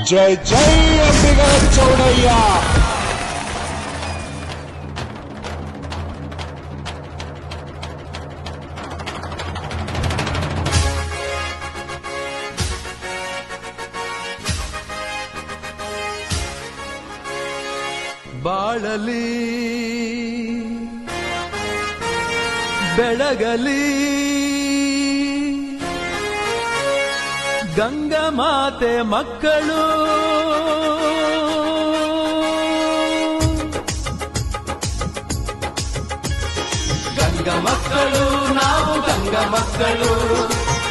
ಜೈ ಜೈ ಅಂಬಿಗರ ಚೌಡಯ್ಯ. ಬಾಳಲಿ ಬೆಳಗಲಿ ಗಂಗಾ ಮಾತೆ ಮಕ್ಕಳು, ಗಂಗಾ ಮಕ್ಕಳು ನಾವು, ಗಂಗಾ ಮಕ್ಕಳು,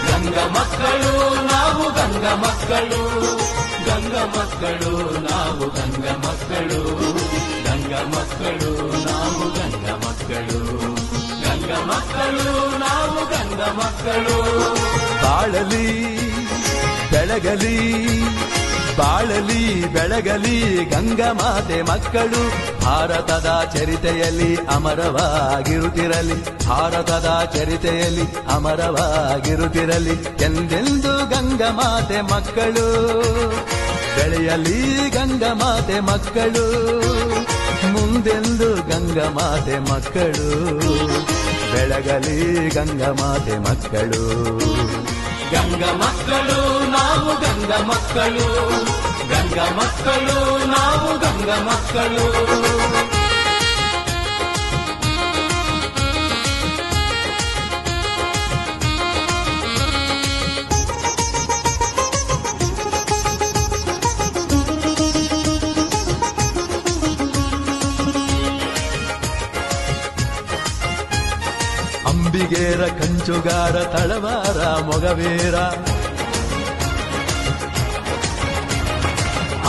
ಗಂಗಾ ಮಕ್ಕಳು ನಾವು, ಗಂಗಾ ಮಕ್ಕಳು, ಗಂಗಾ ಮಕ್ಕಳು ನಾವು, ಗಂಗಾ ಮಕ್ಕಳು, ಗಂಗಾ ಮಕ್ಕಳು ನಾವು, ಗಂಗಾ ಮಕ್ಕಳು, ಗಂಗಾ ಮಕ್ಕಳು ನಾವು, ಗಂಗಾ ಮಕ್ಕಳು. ಬಾಳಲಿ ಬೆಳಗಲಿ ಬಾಳಲಿ ಬೆಳಗಲಿ ಗಂಗಾ ಮಾತೆ ಮಕ್ಕಳು, ಭಾರತದ ಚರಿತೆಯಲ್ಲಿ ಅಮರವಾಗಿರುತ್ತಿರಲಿ, ಭಾರತದ ಚರಿತೆಯಲ್ಲಿ ಅಮರವಾಗಿರುತ್ತಿರಲಿ ಎಂದೆಂದು ಗಂಗಾ ಮಾತೆ ಮಕ್ಕಳು. ಬೆಳೆಯಲಿ ಗಂಗಾ ಮಾತೆ ಮಕ್ಕಳು, ಮುಂದೆಂದು ಗಂಗಾ ಮಾತೆ ಮಕ್ಕಳು, ಬೆಳಗಲಿ ಗಂಗಾ ಮಾತೆ ಮಕ್ಕಳು. ಗಂಗಾ ಮಕ್ಕಳು ನಾವು, ಗಂಗಾ ಮಕ್ಕಳು, ಗಂಗಾ ಮಕ್ಕಳು ನಾವು, ಗಂಗಾ ಮಕ್ಕಳು. ಅಂಬಿಗೇರ ಕಂಚುಗಾರ ತಳವಾರ ಮೊಗವೀರ,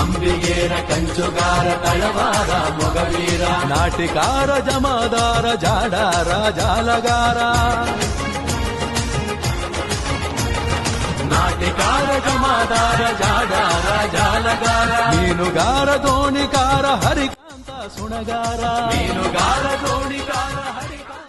ಅಂಬಿಗೇರ ಕಂಚುಗಾರ ತಳವಾರ ಮೊಗವೀರ, ನಾಟಿಕಾರ ಜಮಾದಾರ ಜಾಡಾರ ಜಾಲಗಾರ, ನಾಟಿಕಾರ ಜಮಾದಾರ ಜಾಡಾರ ಜಾಲಗಾರ, ಮೀನುಗಾರ ದೋಣಿಕಾರ ಹರಿಕಾಂತ ಸುಣಗಾರ, ಮೀನುಗಾರ ದೋಣಿಕಾರ ಹರಿಕಾಂತ